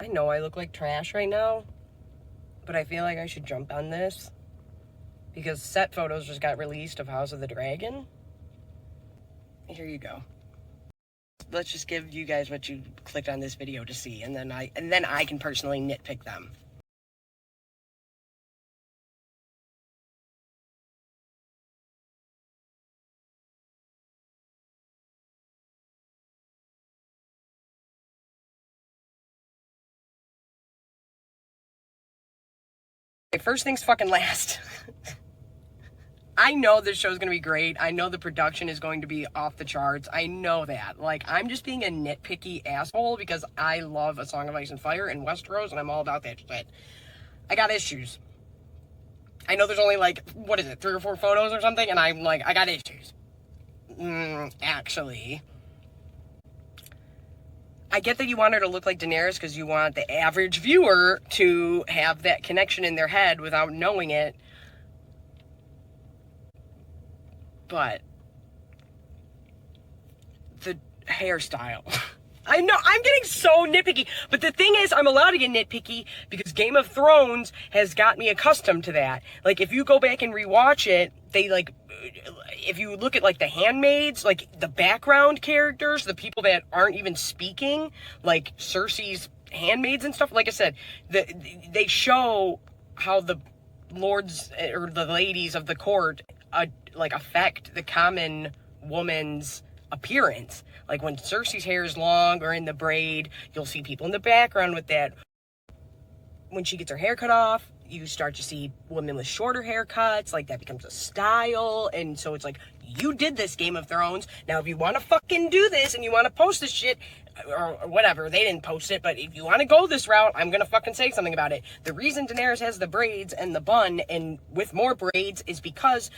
I know I look like trash right now, but I feel like I should jump on this because set photos just got released of House of the Dragon. Here you go. Let's just give you guys what you clicked on this video to see, and then I can personally nitpick them. Okay, first things fucking last. I know this show's gonna be great. I know the production is going to be off the charts. I know that. Like, I'm just being a nitpicky asshole because I love A Song of Ice and Fire and Westeros, and I'm all about that shit. I got issues. I know there's only, like, what is it, 3 or 4 photos or something, and I'm like, I got issues. Actually, I get that you want her to look like Daenerys because you want the average viewer to have that connection in their head without knowing it. But the hairstyle. I know, I'm getting so nitpicky. But the thing is, I'm allowed to get nitpicky because Game of Thrones has got me accustomed to that. Like, if you go back and rewatch it, they, like, if you look at, like, the handmaids, like, the background characters, the people that aren't even speaking, like Cersei's handmaids and stuff, like I said, they show how the lords or the ladies of the court like affect the common woman's appearance. Like when Cersei's hair is long or in the braid, you'll see people in the background with that. When she gets her hair cut off, you start to see women with shorter haircuts, like that becomes a style. And so it's like, you did this, Game of Thrones. Now, if you want to fucking do this and you want to post this shit, or whatever, they didn't post it, but if you want to go this route, I'm going to fucking say something about it. The reason Daenerys has the braids and the bun and with more braids is because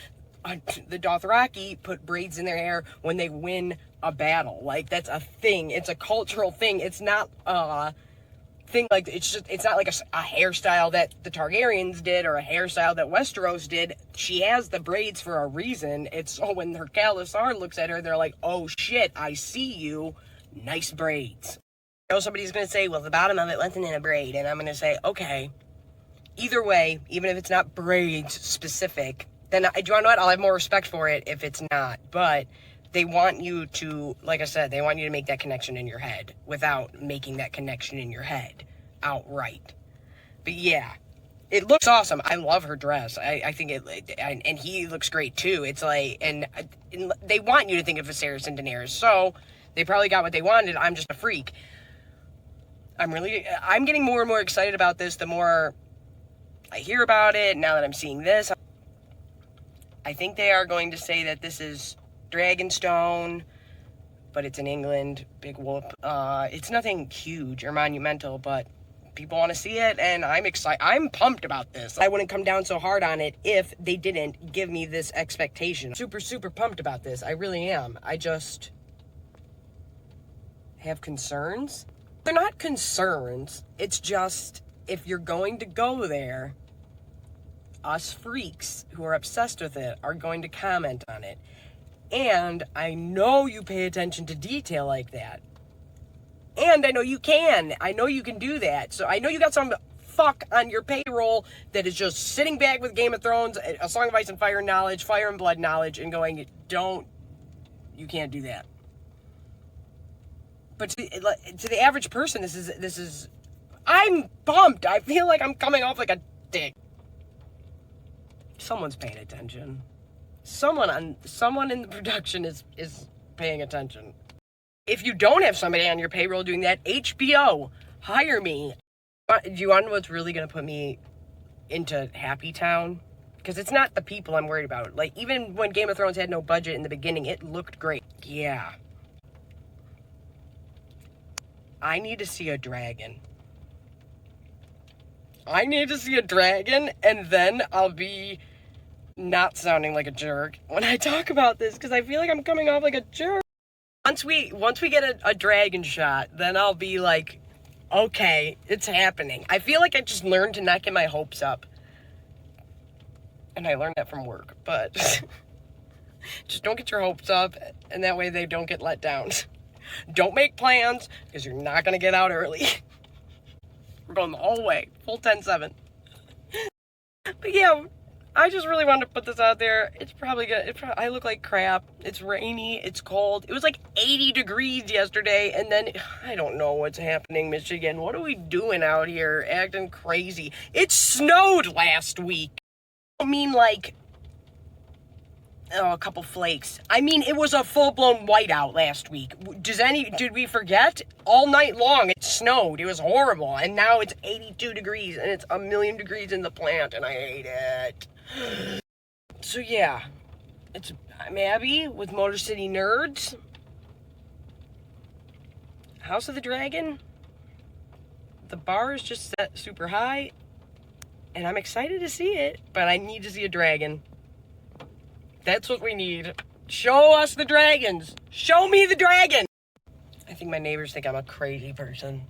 the Dothraki put braids in their hair when they win a battle. Like, that's a thing. It's a cultural thing. It's not thing like, it's not like a hairstyle that the Targaryens did or a hairstyle that Westeros did. She has the braids for a reason. It's so when her Khalisar looks at her, they're like, oh shit, I see you. Nice braids. I know somebody's gonna say, well, the bottom of it wasn't in a braid, and I'm gonna say, okay, either way, even if it's not braids specific, then do you wanna know what? I'll have more respect for it if it's not. But they want you to, like I said, they want you to make that connection in your head without making that connection in your head outright. But yeah, it looks awesome. I love her dress. I think and he looks great too. It's like, and they want you to think of Viserys and Daenerys, so they probably got what they wanted. I'm just a freak. I'm getting more and more excited about this the more I hear about it. Now that I'm seeing this, I think they are going to say that this is Dragonstone, but it's in England. Big whoop. It's nothing huge or monumental, but people want to see it, and I'm excited. I'm pumped about this. I wouldn't come down so hard on it if they didn't give me this expectation. Super, super pumped about this. I really am. I just have concerns. They're not concerns. It's just, if you're going to go there, us freaks who are obsessed with it are going to comment on it. And I know you pay attention to detail like that. And I know you can. I know you can do that. So I know you got some fuck on your payroll that is just sitting back with Game of Thrones, A Song of Ice and Fire knowledge, Fire and Blood knowledge, and going, you can't do that. But to the average person, this is, I'm pumped. I feel like I'm coming off like a dick. Someone's paying attention. Someone in the production is paying attention. If you don't have somebody on your payroll doing that, HBO, hire me. Do you want to know what's really going to put me into Happy Town? Because it's not the people I'm worried about. Like, even when Game of Thrones had no budget in the beginning, it looked great. Yeah. I need to see a dragon. I need to see a dragon, and then I'll be not sounding like a jerk when I talk about this, because I feel like I'm coming off like a jerk. Once we get a dragon shot, then I'll be like, okay, it's happening. I feel like I just learned to not get my hopes up. And I learned that from work, but just don't get your hopes up, and that way they don't get let down. Don't make plans, because you're not going to get out early. We're going the whole way, full 10-7. But yeah, I just really wanted to put this out there. It's probably good. I look like crap. It's rainy. It's cold. It was like 80 degrees yesterday. And then, I don't know what's happening, Michigan. What are we doing out here? Acting crazy. It snowed last week. I mean, like, a couple flakes. I mean, it was a full-blown whiteout last week. Did we forget? All night long, it snowed. It was horrible. And now it's 82 degrees, and it's a million degrees in the plant, and I hate it. So yeah, I'm Abby with Motor City Nerds. House of the Dragon. The bar is just set super high, and I'm excited to see it, but I need to see a dragon. That's what we need. Show us the dragons. Show me the dragon. I think my neighbors think I'm a crazy person.